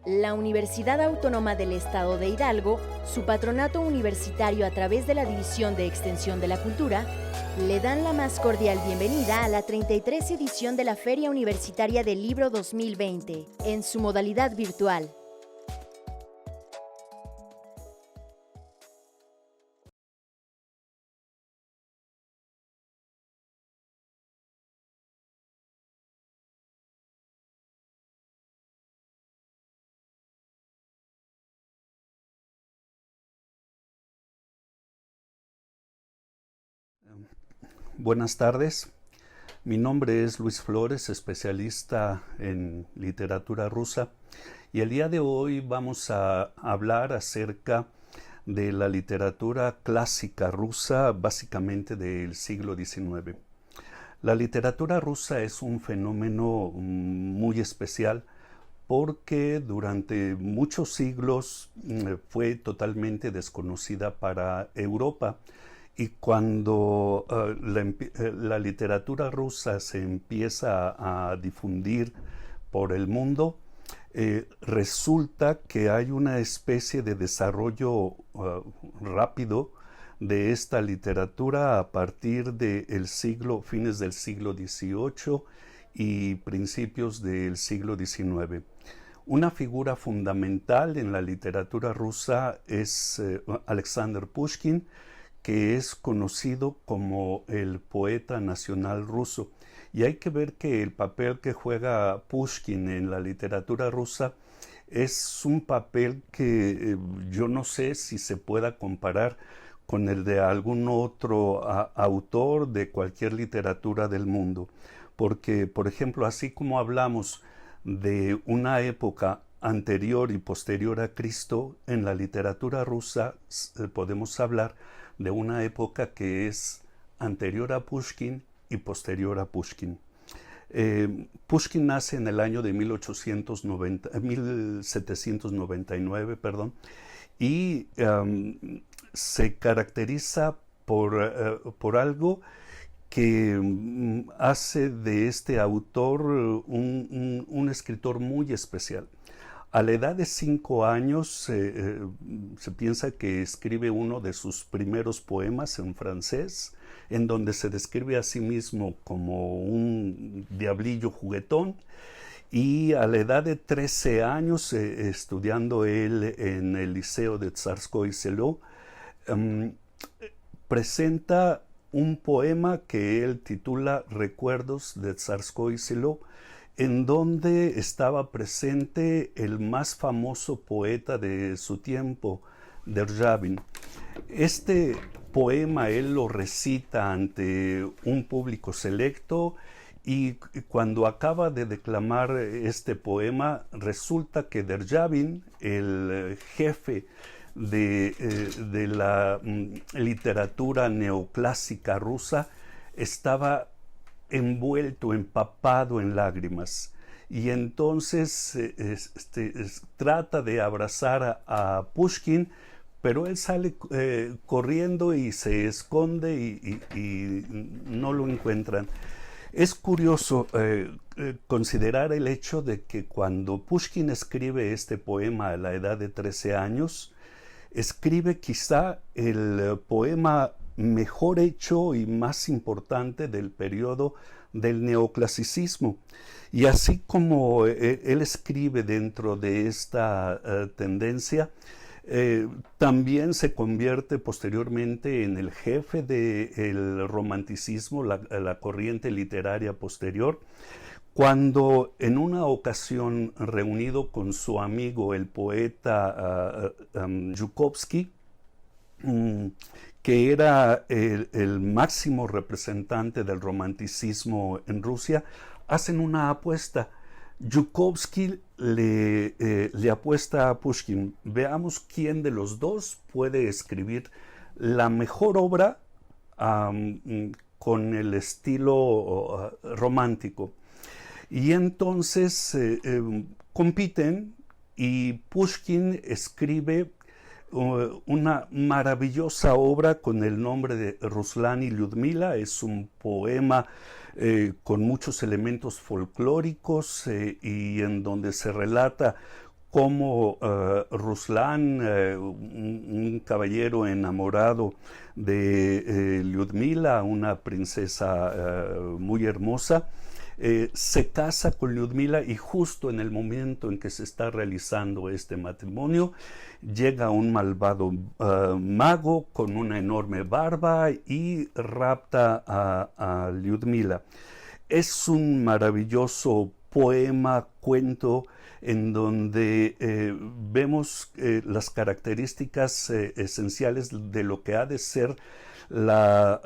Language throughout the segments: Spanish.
La Universidad Autónoma del Estado de Hidalgo, su patronato universitario a través de la División de Extensión de la Cultura, le dan la más cordial bienvenida a la 33 edición de la Feria Universitaria del Libro 2020, en su modalidad virtual. Buenas tardes, mi nombre es Luis Flores, especialista en literatura rusa, y el día de hoy vamos a hablar acerca de la literatura clásica rusa, básicamente del siglo XIX. La literatura rusa es un fenómeno muy especial porque durante muchos siglos fue totalmente desconocida para Europa. Y cuando la literatura rusa se empieza a difundir por el mundo, resulta que hay una especie de desarrollo rápido de esta literatura a partir de fines del siglo XVIII y principios del siglo XIX. Una figura fundamental en la literatura rusa es Alexander Pushkin, que es conocido como el poeta nacional ruso. Y hay que ver que el papel que juega Pushkin en la literatura rusa es un papel que yo no sé si se pueda comparar con el de algún otro autor de cualquier literatura del mundo. Porque, por ejemplo, así como hablamos de una época anterior y posterior a Cristo, en la literatura rusa podemos hablar de una época que es anterior a Pushkin y posterior a Pushkin. Pushkin nace en el año de 1799, y se caracteriza por algo que hace de este autor un escritor muy especial. A la edad de 5 años se piensa que escribe uno de sus primeros poemas en francés, en donde se describe a sí mismo como un diablillo juguetón, y a la edad de 13 años, estudiando él en el Liceo de Tsarskoye Selo, presenta un poema que él titula Recuerdos de Tsarskoye Selo, en donde estaba presente el más famoso poeta de su tiempo, Derzhavin. Este poema él lo recita ante un público selecto, y cuando acaba de declamar este poema, resulta que Derzhavin, el jefe de la literatura neoclásica rusa, estaba envuelto, empapado en lágrimas, y entonces trata de abrazar a Pushkin, pero él sale corriendo y se esconde y no lo encuentran. Es curioso considerar el hecho de que cuando Pushkin escribe este poema a la edad de 13 años, escribe quizá el poema mejor hecho y más importante del periodo del neoclasicismo. Y así como él escribe dentro de esta tendencia, también se convierte posteriormente en el jefe del romanticismo, la corriente literaria posterior, cuando en una ocasión, reunido con su amigo el poeta Zhukovsky, que era el máximo representante del romanticismo en Rusia, hacen una apuesta. Zhukovsky le apuesta a Pushkin: veamos quién de los dos puede escribir la mejor obra con el estilo romántico. Y entonces compiten, y Pushkin escribe una maravillosa obra con el nombre de Ruslan y Lyudmila. Es un poema con muchos elementos folclóricos y en donde se relata cómo Ruslan, un caballero enamorado de Lyudmila, una princesa muy hermosa, se casa con Lyudmila, y justo en el momento en que se está realizando este matrimonio llega un malvado mago con una enorme barba y rapta a Lyudmila. Es un maravilloso poema, cuento, en donde vemos las características esenciales de lo que ha de ser la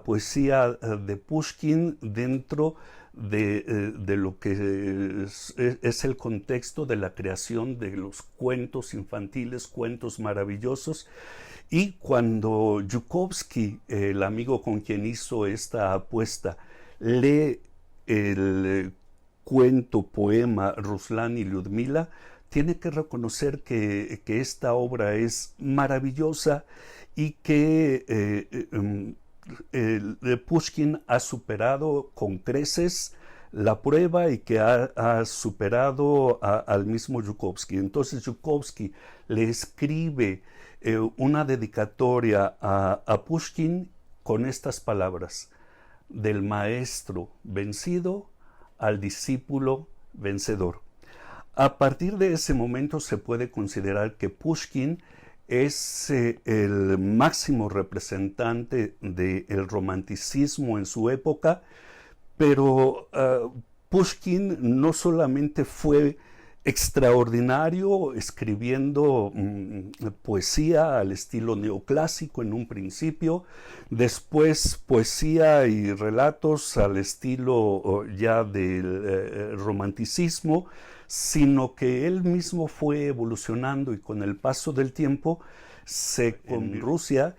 poesía de Pushkin dentro de lo que es el contexto de la creación de los cuentos infantiles, cuentos maravillosos. Y cuando Yukovsky, el amigo con quien hizo esta apuesta, lee el cuento, poema Ruslan y Lyudmila, tiene que reconocer que esta obra es maravillosa y que Pushkin ha superado con creces la prueba, y que ha superado al mismo Yukovsky. Entonces Yukovsky le escribe una dedicatoria a Pushkin con estas palabras: del maestro vencido al discípulo vencedor. A partir de ese momento se puede considerar que Pushkin es el máximo representante del romanticismo en su época, pero Pushkin no solamente fue extraordinario escribiendo poesía al estilo neoclásico en un principio, después poesía y relatos al estilo ya del romanticismo, sino que él mismo fue evolucionando, y con el paso del tiempo con Rusia,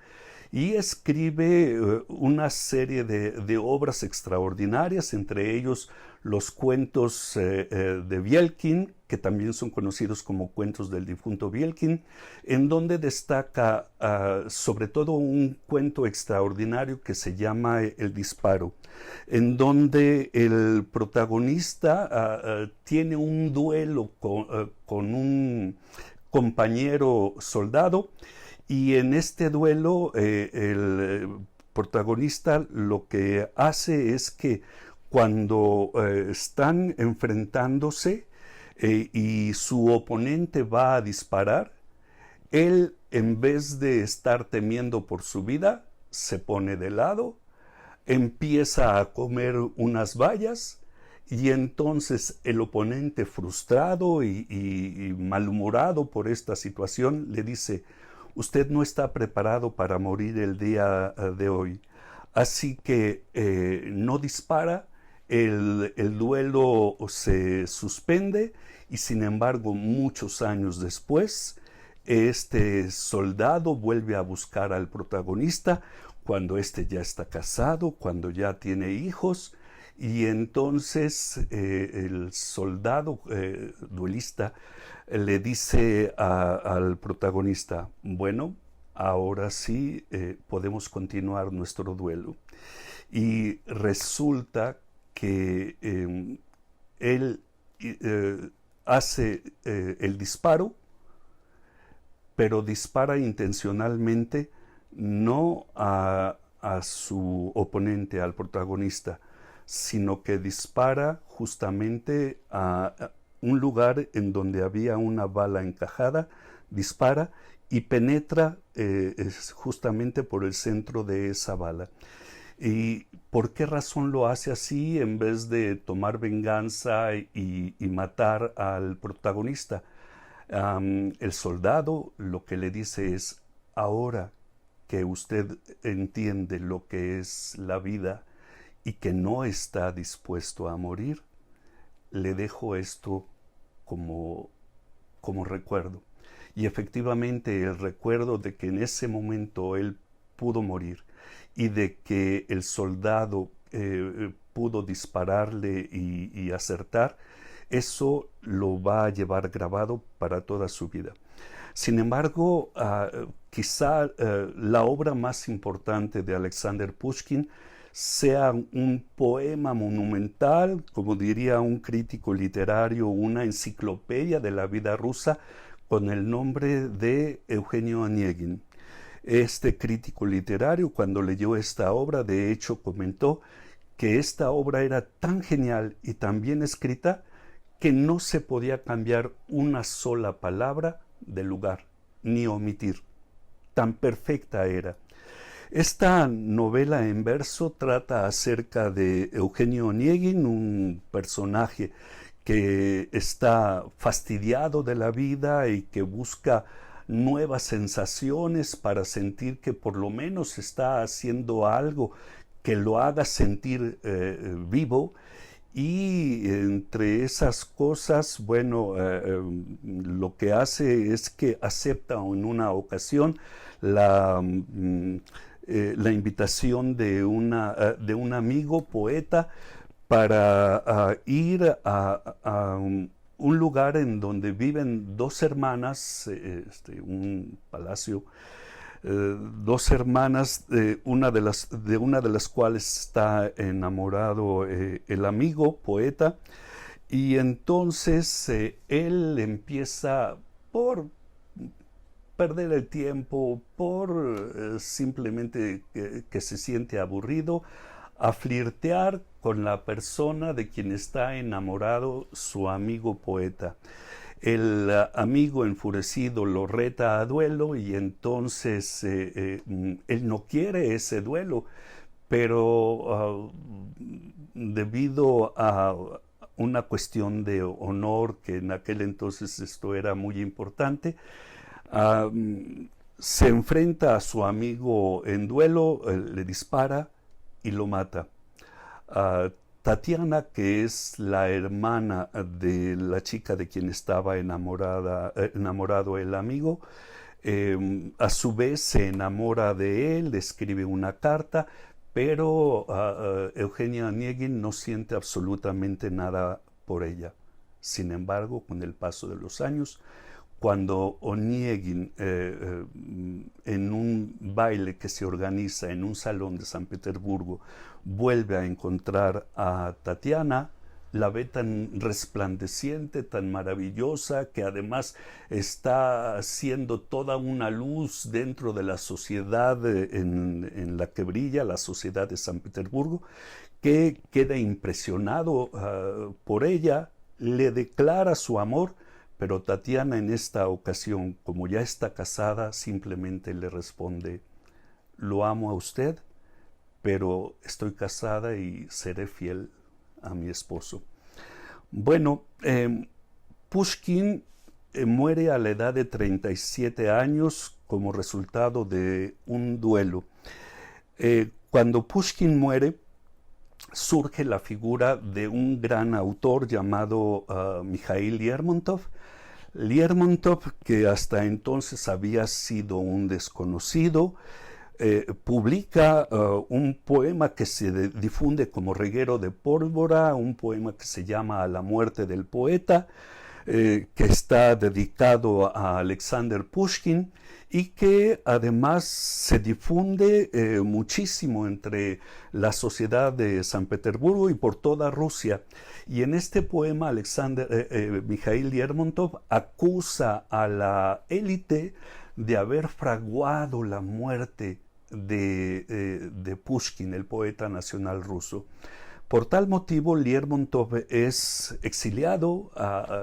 y escribe una serie de obras extraordinarias, entre ellos los cuentos de Bielkin, que también son conocidos como cuentos del difunto Bielkin, en donde destaca sobre todo un cuento extraordinario que se llama El disparo, en donde el protagonista tiene un duelo con un compañero soldado, y en este duelo el protagonista lo que hace es que cuando están enfrentándose y su oponente va a disparar, él, en vez de estar temiendo por su vida, se pone de lado, empieza a comer unas bayas, y entonces el oponente, frustrado y malhumorado por esta situación, le dice: usted no está preparado para morir el día de hoy, así que no dispara. El duelo se suspende, y sin embargo muchos años después este soldado vuelve a buscar al protagonista cuando éste ya está casado, cuando ya tiene hijos, y entonces el soldado duelista le dice al protagonista: bueno, ahora sí podemos continuar nuestro duelo. Y resulta que él hace el disparo, pero dispara intencionalmente no a su oponente, al protagonista, sino que dispara justamente a un lugar en donde había una bala encajada, dispara y penetra justamente por el centro de esa bala. ¿Y por qué razón lo hace así en vez de tomar venganza y matar al protagonista? El soldado lo que le dice es: ahora que usted entiende lo que es la vida y que no está dispuesto a morir, le dejo esto como recuerdo. Y efectivamente el recuerdo de que en ese momento él pudo morir, y de que el soldado pudo dispararle y acertar, eso lo va a llevar grabado para toda su vida. Sin embargo, quizá la obra más importante de Alexander Pushkin sea un poema monumental, como diría un crítico literario, una enciclopedia de la vida rusa, con el nombre de Eugenio Onegin. Este crítico literario, cuando leyó esta obra, de hecho comentó que esta obra era tan genial y tan bien escrita que no se podía cambiar una sola palabra del lugar, ni omitir. Tan perfecta era. Esta novela en verso trata acerca de Eugenio Onegin, un personaje que está fastidiado de la vida y que busca nuevas sensaciones para sentir que por lo menos está haciendo algo que lo haga sentir vivo. Y entre esas cosas, bueno, lo que hace es que acepta en una ocasión la invitación de un amigo poeta para ir a un lugar en donde viven dos hermanas, un palacio, dos hermanas, una de las cuales está enamorado el amigo poeta, y entonces él empieza por perder el tiempo, por simplemente que se siente aburrido, a flirtear con la persona de quien está enamorado su amigo poeta. El amigo enfurecido lo reta a duelo y entonces él no quiere ese duelo, pero debido a una cuestión de honor, que en aquel entonces esto era muy importante, se enfrenta a su amigo en duelo, le dispara y lo mata. Tatiana, que es la hermana de la chica de quien estaba enamorado el amigo, a su vez se enamora de él, le escribe una carta, pero Eugenia Onegin no siente absolutamente nada por ella. Sin embargo, con el paso de los años, cuando Onegin, en un baile que se organiza en un salón de San Petersburgo, vuelve a encontrar a Tatiana, la ve tan resplandeciente, tan maravillosa, que además está haciendo toda una luz dentro de la sociedad en la que brilla, la sociedad de San Petersburgo, que queda impresionado por ella, le declara su amor, pero Tatiana en esta ocasión, como ya está casada, simplemente le responde: lo amo a usted, pero estoy casada y seré fiel a mi esposo. Bueno, Pushkin muere a la edad de 37 años como resultado de un duelo. Cuando Pushkin muere, surge la figura de un gran autor llamado Mikhail Lermontov. Lermontov, que hasta entonces había sido un desconocido, publica un poema que se difunde como reguero de pólvora, un poema que se llama A la muerte del poeta, que está dedicado a Alexander Pushkin y que además se difunde muchísimo entre la sociedad de San Petersburgo y por toda Rusia. Y en este poema Mikhail Lermontov acusa a la élite de haber fraguado la muerte de Pushkin, el poeta nacional ruso. Por tal motivo, Lermontov es exiliado,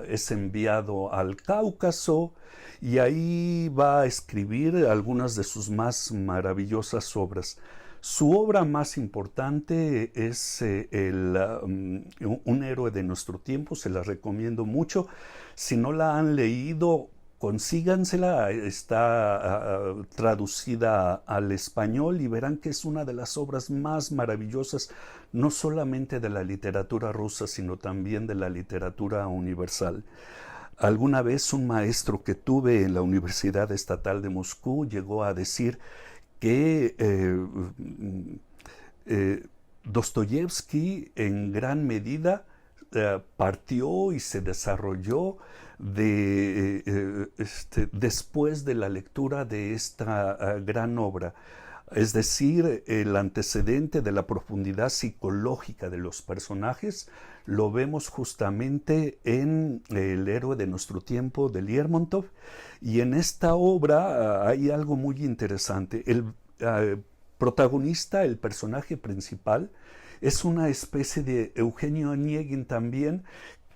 es enviado al Cáucaso y ahí va a escribir algunas de sus más maravillosas obras. Su obra más importante es Un héroe de nuestro tiempo, se la recomiendo mucho. Si no la han leído, consígansela, está traducida al español y verán que es una de las obras más maravillosas, no solamente de la literatura rusa, sino también de la literatura universal. Alguna vez un maestro que tuve en la Universidad Estatal de Moscú llegó a decir que Dostoyevsky en gran medida partió y se desarrolló después de la lectura de esta gran obra. Es decir, el antecedente de la profundidad psicológica de los personajes lo vemos justamente en El héroe de nuestro tiempo de Lermontov, y en esta obra hay algo muy interesante. El protagonista, el personaje principal, es una especie de Eugenio Onegin también,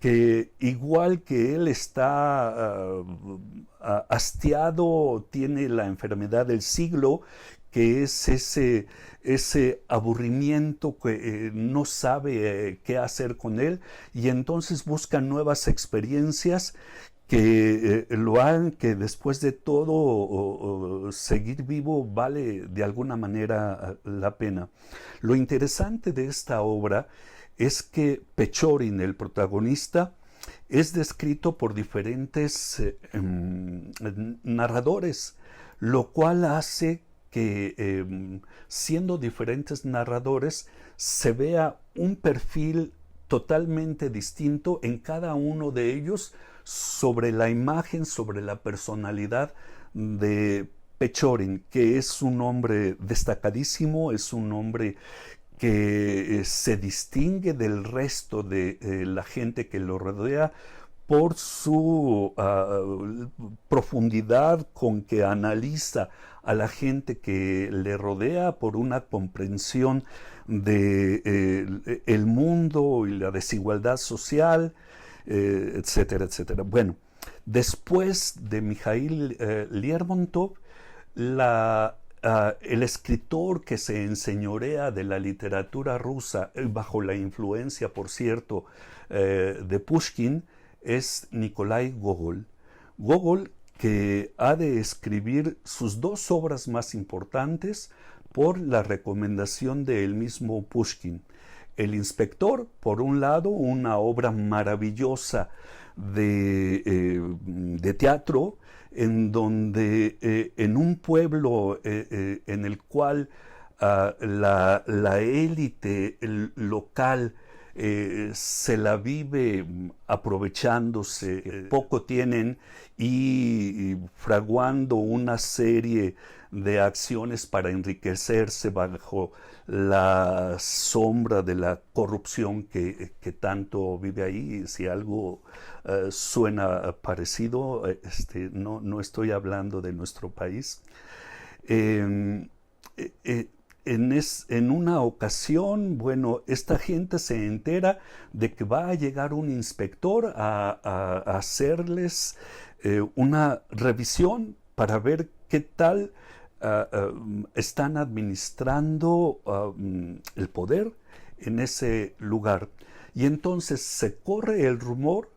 que igual que él está hastiado, tiene la enfermedad del siglo, que es ese aburrimiento que no sabe qué hacer con él, y entonces busca nuevas experiencias que lo hagan que después de todo seguir vivo vale de alguna manera la pena. Lo interesante de esta obra es que Pechorin, el protagonista, es descrito por diferentes narradores, lo cual hace que siendo diferentes narradores se vea un perfil totalmente distinto en cada uno de ellos sobre la imagen, sobre la personalidad de Pechorin, que es un hombre destacadísimo, es un hombre que se distingue del resto de la gente que lo rodea por su profundidad con que analiza a la gente que le rodea, por una comprensión de el mundo y la desigualdad social, etcétera, etcétera. Bueno, después de Mikhail Lermontov, el escritor que se enseñorea de la literatura rusa, bajo la influencia, por cierto, de Pushkin, es Nikolai Gogol. Gogol, que ha de escribir sus dos obras más importantes por la recomendación del mismo Pushkin. El inspector, por un lado, una obra maravillosa de teatro, en donde en un pueblo en el cual la élite local se la vive aprovechándose, poco tienen, y fraguando una serie de acciones para enriquecerse bajo la sombra de la corrupción que tanto vive ahí. Si algo suena parecido, no estoy hablando de nuestro país. En una ocasión, bueno, esta gente se entera de que va a llegar un inspector a hacerles una revisión para ver qué tal están administrando el poder en ese lugar. Y entonces se corre el rumor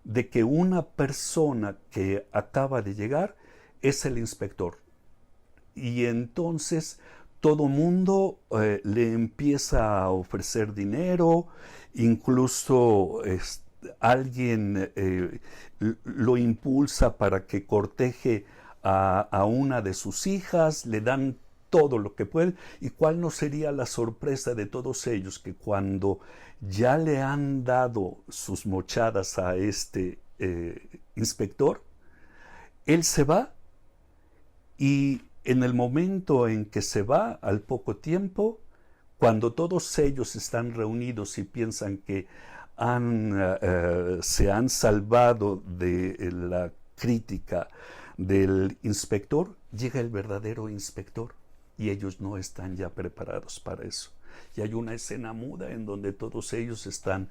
de que una persona que acaba de llegar es el inspector. Y entonces todo mundo le empieza a ofrecer dinero, incluso alguien lo impulsa para que corteje a una de sus hijas, le dan todo lo que pueden. ¿Y cuál no sería la sorpresa de todos ellos? Que cuando ya le han dado sus mochadas a este inspector, él se va, y en el momento en que se va, al poco tiempo, cuando todos ellos están reunidos y piensan que se han salvado de la crítica del inspector, llega el verdadero inspector y ellos no están ya preparados para eso. Y hay una escena muda en donde todos ellos están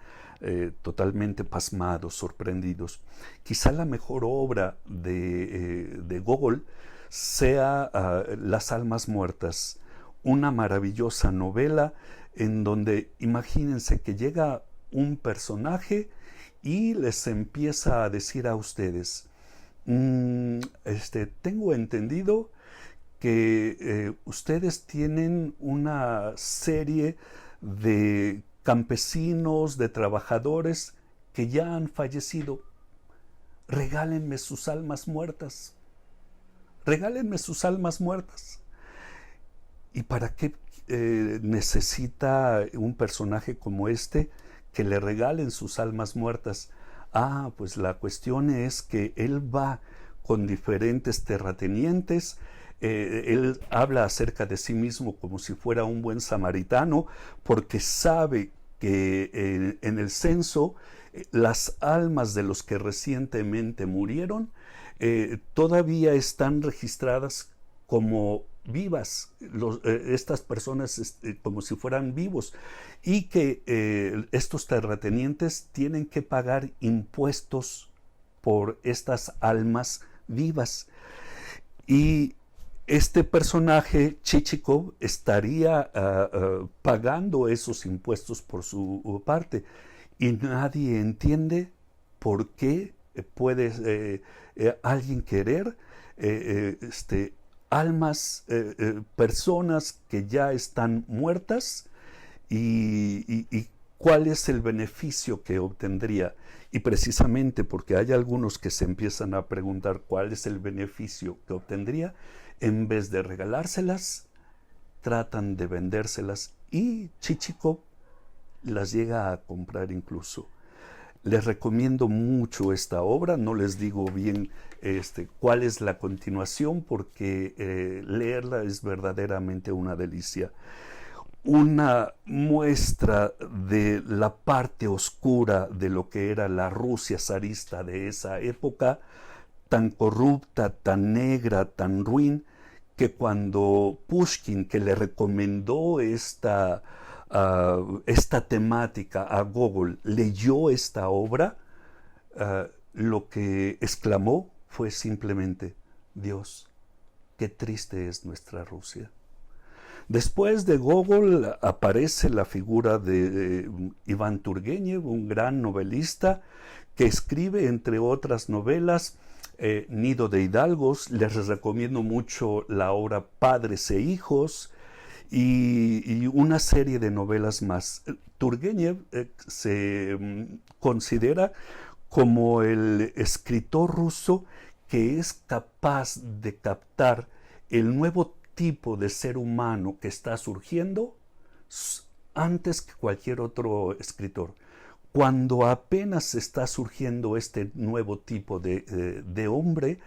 totalmente pasmados, sorprendidos. Quizá la mejor obra de Gogol sea Las almas muertas, una maravillosa novela en donde imagínense que llega un personaje y les empieza a decir a ustedes: tengo entendido que ustedes tienen una serie de campesinos, de trabajadores que ya han fallecido. Regálenme sus almas muertas. Regálenme sus almas muertas. ¿Y para qué necesita un personaje como este que le regalen sus almas muertas? Pues la cuestión es que él va con diferentes terratenientes Él habla acerca de sí mismo como si fuera un buen samaritano, porque sabe que en el censo las almas de los que recientemente murieron todavía están registradas como vivas, estas personas como si fueran vivos, y que estos terratenientes tienen que pagar impuestos por estas almas vivas. Y este personaje, Chichikov, estaría pagando esos impuestos por su parte, y nadie entiende por qué puede alguien querer almas, personas que ya están muertas, y cuál es el beneficio que obtendría. Y precisamente porque hay algunos que se empiezan a preguntar cuál es el beneficio que obtendría, en vez de regalárselas, tratan de vendérselas, y Chichikov las llega a comprar incluso. Les recomiendo mucho esta obra, no les digo bien cuál es la continuación, porque leerla es verdaderamente una delicia. Una muestra de la parte oscura de lo que era la Rusia zarista de esa época, tan corrupta, tan negra, tan ruin, que cuando Pushkin, que le recomendó esta temática a Gogol, leyó esta obra, lo que exclamó fue simplemente: Dios, qué triste es nuestra Rusia. Después de Gogol aparece la figura de Iván Turgenev, un gran novelista que escribe, entre otras novelas, Nido de Hidalgos. Les recomiendo mucho la obra Padres e Hijos, y una serie de novelas más. Turgenev se considera como el escritor ruso que es capaz de captar el nuevo tipo de ser humano que está surgiendo antes que cualquier otro escritor. Cuando apenas está surgiendo este nuevo tipo de hombre,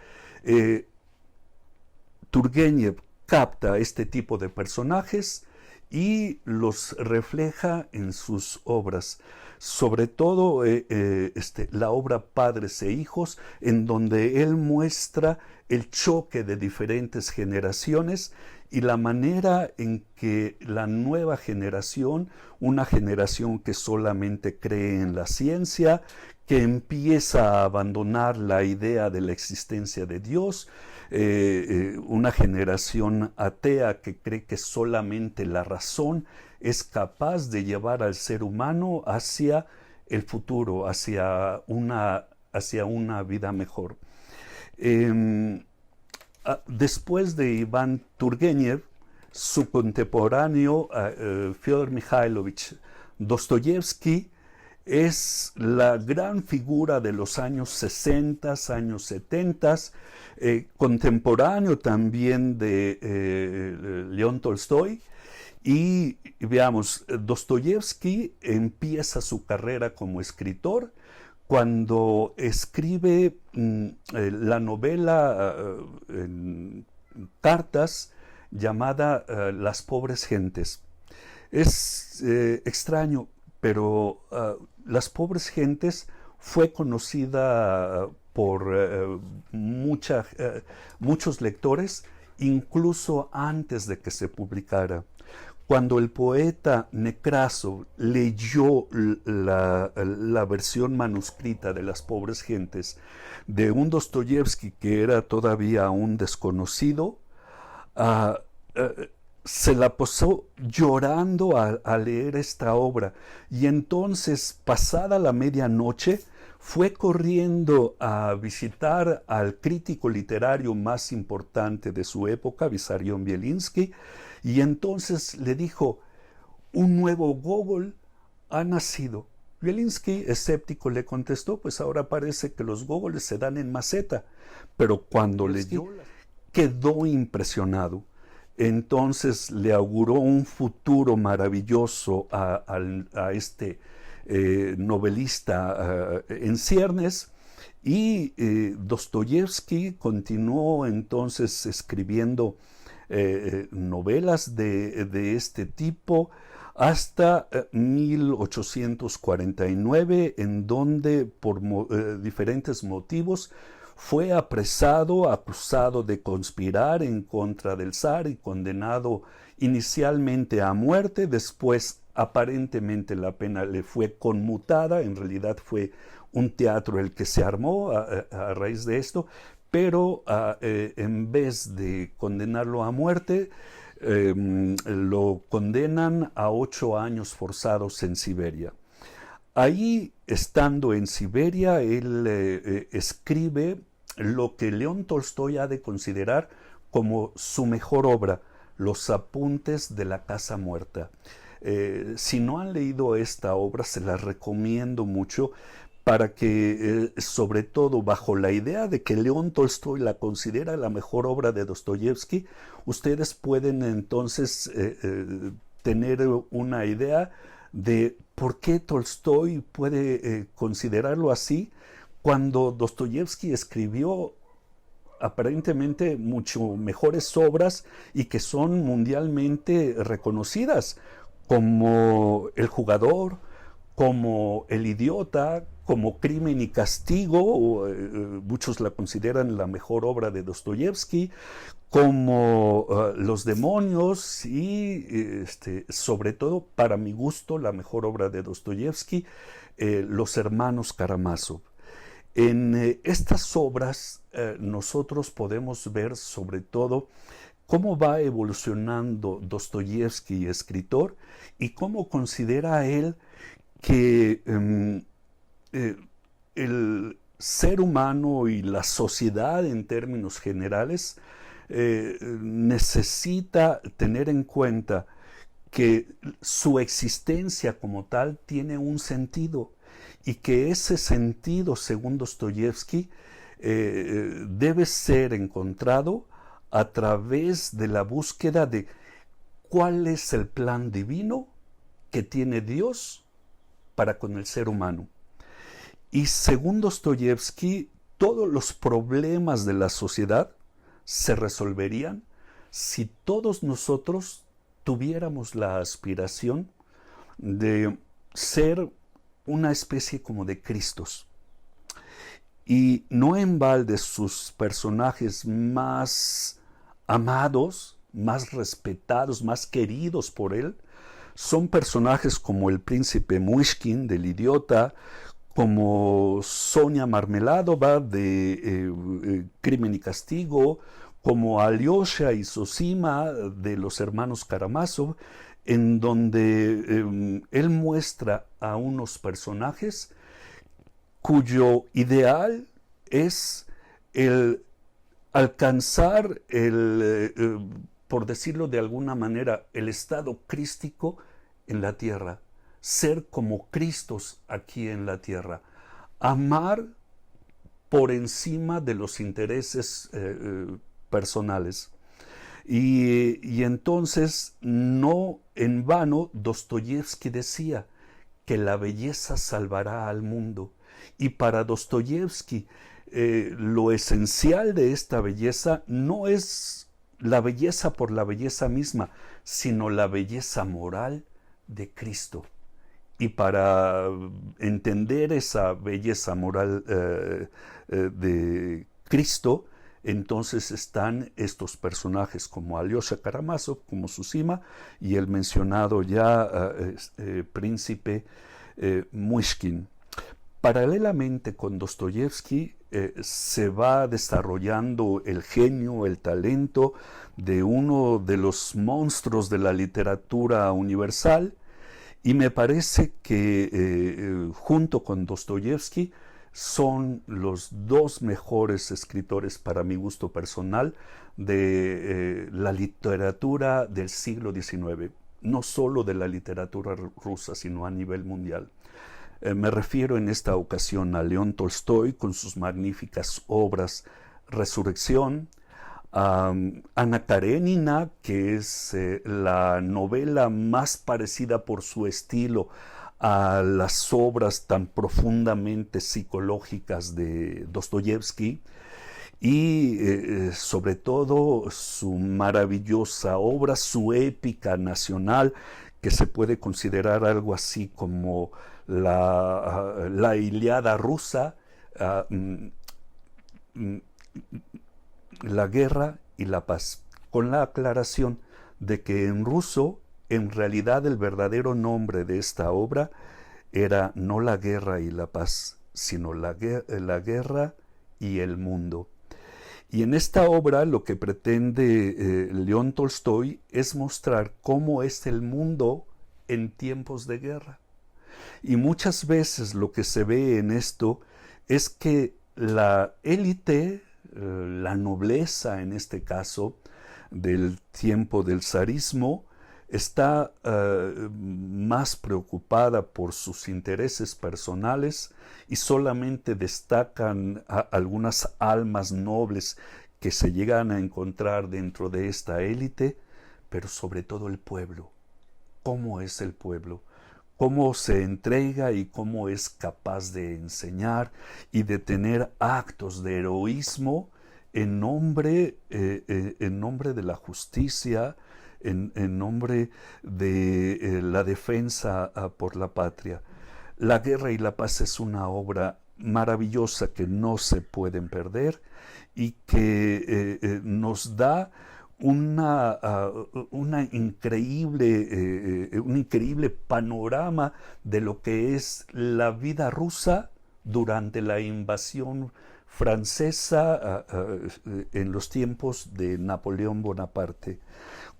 Turgenev capta este tipo de personajes y los refleja en sus obras, sobre todo la obra Padres e Hijos, en donde él muestra el choque de diferentes generaciones y la manera en que la nueva generación, una generación que solamente cree en la ciencia, que empieza a abandonar la idea de la existencia de Dios, una generación atea que cree que solamente la razón es capaz de llevar al ser humano hacia el futuro, hacia una vida mejor. Después de Iván Turgenev, su contemporáneo Fyodor Mikhailovich Dostoyevsky es la gran figura de los años 60, años 70, contemporáneo también de León Tolstoy. Y veamos, Dostoyevsky empieza su carrera como escritor cuando escribe la novela en cartas llamada Las pobres gentes. Es extraño, pero Las pobres gentes fue conocida por muchos lectores incluso antes de que se publicara. Cuando el poeta Nekrasov leyó la versión manuscrita de Las pobres gentes de un Dostoyevsky que era todavía un desconocido, se la pasó llorando a leer esta obra, y entonces, pasada la medianoche, fue corriendo a visitar al crítico literario más importante de su época, Vissarion Bielinski, y entonces le dijo: un nuevo Gogol ha nacido. Bielinski, escéptico, le contestó: pues ahora parece que los Gogoles se dan en maceta. Pero cuando leyó, quedó impresionado. Entonces le auguró un futuro maravilloso a este novelista en ciernes, Y Dostoyevsky continuó entonces escribiendo novelas de este tipo hasta 1849, en donde por diferentes motivos fue apresado, acusado de conspirar en contra del zar y condenado inicialmente a muerte. Después aparentemente la pena le fue conmutada, en realidad fue un teatro el que se armó a raíz de esto, pero en vez de condenarlo a muerte, lo condenan a 8 años forzados en Siberia. Ahí, estando en Siberia, él escribe lo que León Tolstoy ha de considerar como su mejor obra, Los apuntes de la casa muerta. Si no han leído esta obra, se la recomiendo mucho, para que, sobre todo bajo la idea de que León Tolstoy la considera la mejor obra de Dostoyevsky, ustedes pueden entonces tener una idea de por qué Tolstoy puede considerarlo así, cuando Dostoyevsky escribió aparentemente mucho mejores obras y que son mundialmente reconocidas, como El jugador, como El idiota, como Crimen y castigo, muchos la consideran la mejor obra de Dostoyevsky, como Los demonios y sobre todo, para mi gusto, la mejor obra de Dostoyevsky, Los hermanos Karamazov. En estas obras nosotros podemos ver sobre todo cómo va evolucionando Dostoyevsky, escritor, y cómo considera él que el ser humano y la sociedad en términos generales necesita tener en cuenta que su existencia como tal tiene un sentido, y que ese sentido, según Dostoyevsky, debe ser encontrado a través de la búsqueda de cuál es el plan divino que tiene Dios para con el ser humano. Y según Dostoyevsky, todos los problemas de la sociedad se resolverían si todos nosotros tuviéramos la aspiración de ser una especie como de Cristos. Y no en balde sus personajes más amados, más respetados, más queridos por él, son personajes como el príncipe Muishkin del Idiota, como Sonia Marmeladova de Crimen y Castigo, como Alyosha y Zosima de Los hermanos Karamazov, en donde él muestra a unos personajes cuyo ideal es el alcanzar por decirlo de alguna manera, el estado crístico en la tierra, ser como Cristos aquí en la tierra, amar por encima de los intereses personales. Y entonces, no en vano, Dostoyevsky decía que la belleza salvará al mundo. Y para Dostoyevsky, lo esencial de esta belleza no es la belleza por la belleza misma, sino la belleza moral de Cristo. Y para entender esa belleza moral de Cristo, entonces están estos personajes como Alyosha Karamazov, como Zosima, y el mencionado ya príncipe Muishkin. Paralelamente con Dostoyevsky se va desarrollando el genio, el talento de uno de los monstruos de la literatura universal, y me parece que junto con Dostoyevsky son los dos mejores escritores, para mi gusto personal, de la literatura del siglo XIX, no solo de la literatura rusa, sino a nivel mundial. Me refiero en esta ocasión a León Tolstoy con sus magníficas obras Resurrección, Ana Karenina, que es la novela más parecida por su estilo a las obras tan profundamente psicológicas de Dostoyevsky y sobre todo su maravillosa obra, su épica nacional, que se puede considerar algo así como la Ilíada rusa, la guerra y la paz, con la aclaración de que en ruso, en realidad el verdadero nombre de esta obra era no la guerra y la paz, sino la guerra y el mundo. Y en esta obra lo que pretende León Tolstoy es mostrar cómo es el mundo en tiempos de guerra. Y muchas veces lo que se ve en esto es que la élite, la nobleza en este caso, del tiempo del zarismo, está más preocupada por sus intereses personales y solamente destacan algunas almas nobles que se llegan a encontrar dentro de esta élite, pero sobre todo el pueblo. ¿Cómo es el pueblo? Cómo se entrega y cómo es capaz de enseñar y de tener actos de heroísmo en nombre de la justicia, en nombre de la defensa por la patria. La guerra y la paz es una obra maravillosa que no se pueden perder y que nos da un increíble panorama de lo que es la vida rusa durante la invasión francesa en los tiempos de Napoleón Bonaparte.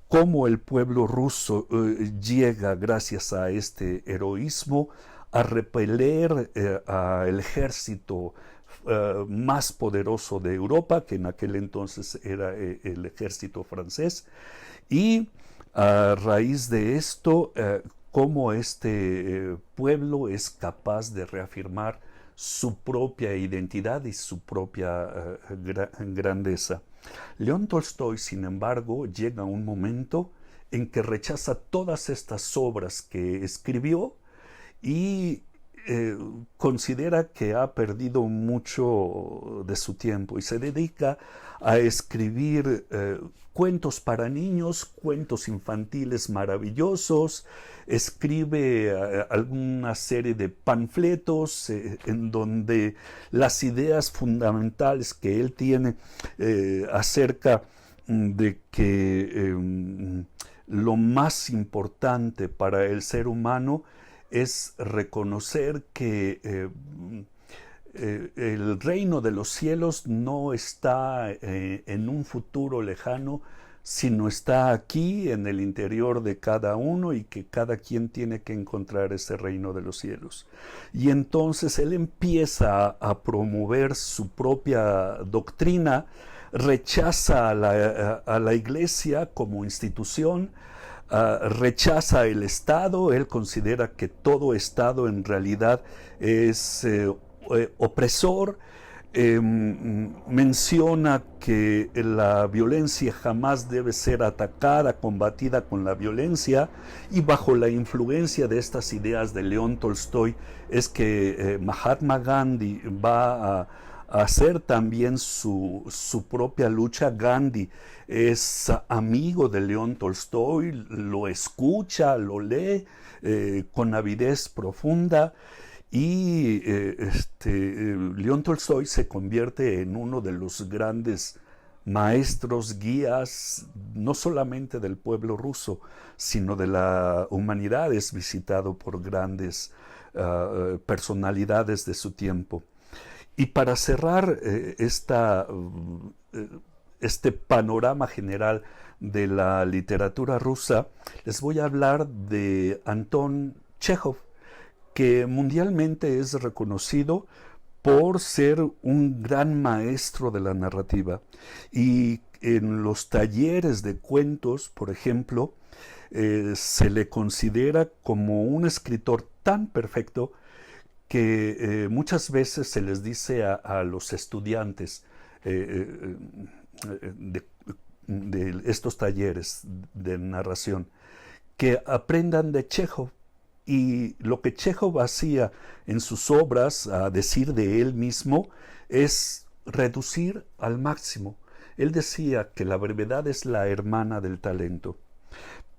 Cómo el pueblo ruso llega, gracias a este heroísmo, a repeler al ejército más poderoso de Europa, que en aquel entonces era el ejército francés, y a raíz de esto, cómo este pueblo es capaz de reafirmar su propia identidad y su propia grandeza. León Tolstoy, sin embargo, llega a un momento en que rechaza todas estas obras que escribió y considera que ha perdido mucho de su tiempo y se dedica a escribir cuentos para niños, cuentos infantiles maravillosos, escribe alguna serie de panfletos en donde las ideas fundamentales que él tiene acerca de que lo más importante para el ser humano es reconocer que el reino de los cielos no está en un futuro lejano, sino está aquí en el interior de cada uno y que cada quien tiene que encontrar ese reino de los cielos. Y entonces él empieza a promover su propia doctrina, rechaza a la iglesia como institución, rechaza el Estado. Él considera que todo Estado en realidad es opresor. Menciona que la violencia jamás debe ser atacada, combatida con la violencia, y bajo la influencia de estas ideas de León Tolstoy es que Mahatma Gandhi va a hacer también su propia lucha. Gandhi es amigo de León Tolstoy, lo escucha, lo lee con avidez profunda, y León Tolstoy se convierte en uno de los grandes maestros, guías, no solamente del pueblo ruso, sino de la humanidad. Es visitado por grandes personalidades de su tiempo. Y para cerrar este panorama general de la literatura rusa, les voy a hablar de Anton Chejov, que mundialmente es reconocido por ser un gran maestro de la narrativa. Y en los talleres de cuentos, por ejemplo, se le considera como un escritor tan perfecto que muchas veces se les dice a los estudiantes de estos talleres de narración que aprendan de Chejov, Y lo que Chekhov hacía en sus obras, a decir de él mismo, es reducir al máximo. Él decía que la brevedad es la hermana del talento.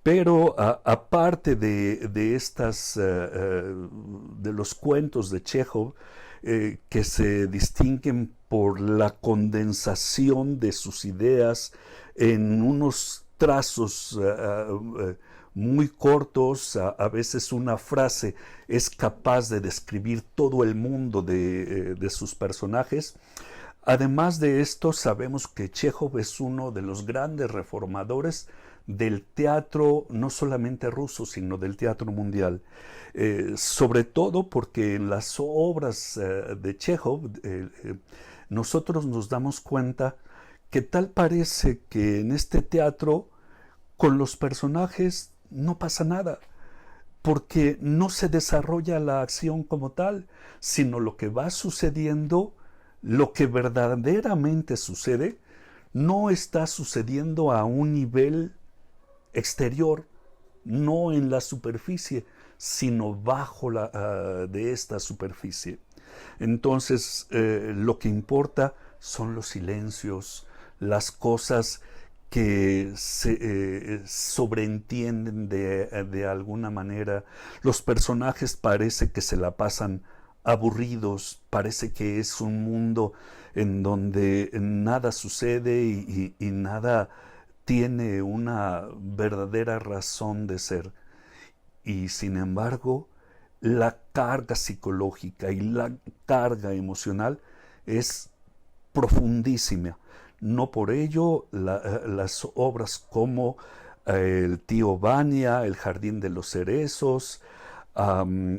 Pero aparte de estas, de los cuentos de Chekhov, que se distinguen por la condensación de sus ideas en unos trazos muy cortos, a veces una frase es capaz de describir todo el mundo de sus personajes. Además de esto, sabemos que Chekhov es uno de los grandes reformadores del teatro, no solamente ruso, sino del teatro mundial. Sobre todo porque en las obras de Chekhov nosotros nos damos cuenta que tal parece que en este teatro con los personajes no pasa nada, porque no se desarrolla la acción como tal, sino lo que va sucediendo, lo que verdaderamente sucede, no está sucediendo a un nivel exterior, no en la superficie, sino bajo de esta superficie. Entonces, lo que importa son los silencios, las cosas que se sobreentienden de alguna manera. Los personajes parece que se la pasan aburridos, parece que es un mundo en donde nada sucede y nada tiene una verdadera razón de ser. Y sin embargo, la carga psicológica y la carga emocional es profundísima. No por ello las obras como El tío Vania, El jardín de los cerezos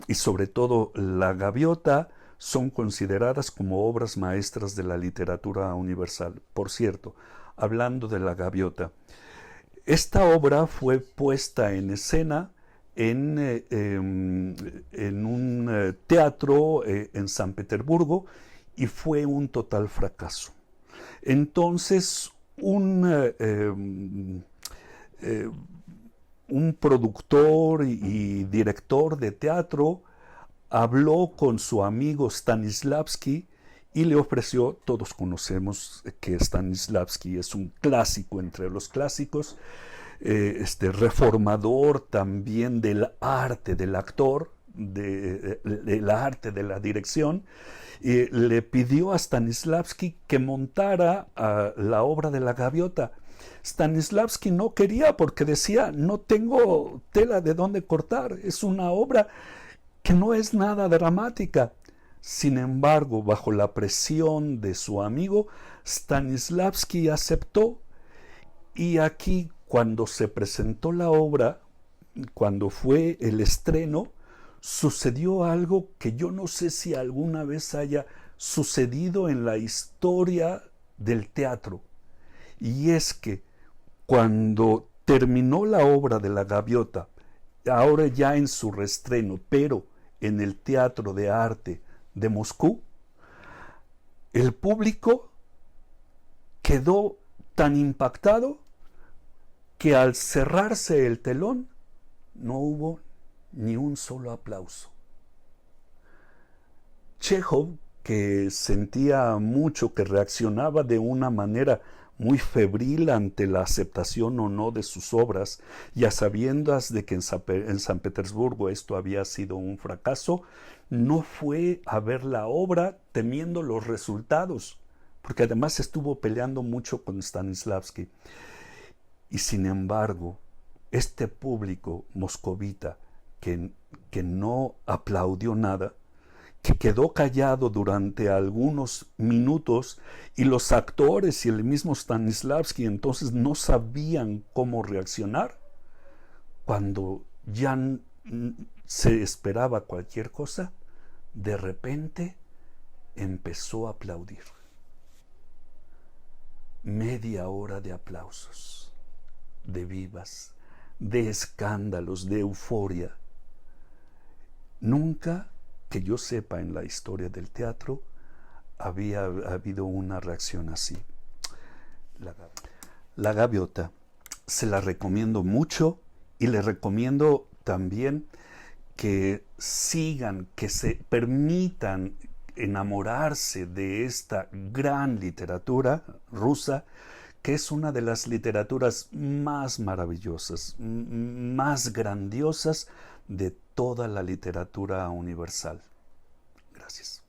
y sobre todo La gaviota son consideradas como obras maestras de la literatura universal. Por cierto, hablando de La gaviota, esta obra fue puesta en escena en un teatro en San Petersburgo y fue un total fracaso. Entonces, un productor y director de teatro habló con su amigo Stanislavski y le ofreció, todos conocemos que Stanislavski es un clásico entre los clásicos, reformador también del arte del actor, del arte de la dirección, le pidió a Stanislavski que montara la obra de La gaviota. Stanislavski no quería porque decía, no tengo tela de dónde cortar, es una obra que no es nada dramática. Sin embargo, bajo la presión de su amigo, Stanislavski aceptó, y aquí cuando se presentó la obra, cuando fue el estreno, sucedió algo que yo no sé si alguna vez haya sucedido en la historia del teatro. Y es que cuando terminó la obra de La gaviota, ahora ya en su reestreno, pero en el Teatro de Arte de Moscú, el público quedó tan impactado que al cerrarse el telón no hubo ni un solo aplauso. Chekhov, que sentía mucho, que reaccionaba de una manera muy febril ante la aceptación o no de sus obras, y a sabiendas de que en San Petersburgo esto había sido un fracaso, no fue a ver la obra temiendo los resultados, porque además estuvo peleando mucho con Stanislavski. Y sin embargo, este público moscovita que no aplaudió nada, que quedó callado durante algunos minutos, y los actores y el mismo Stanislavski entonces no sabían cómo reaccionar, cuando ya se esperaba cualquier cosa, de repente empezó a aplaudir. Media hora de aplausos, de vivas, de escándalos, de euforia. Nunca, que yo sepa, en la historia del teatro había habido una reacción así. La gaviota se la recomiendo mucho, y le recomiendo también que sigan, que se permitan enamorarse de esta gran literatura rusa, que es una de las literaturas más maravillosas, más grandiosas de toda la literatura universal. Gracias.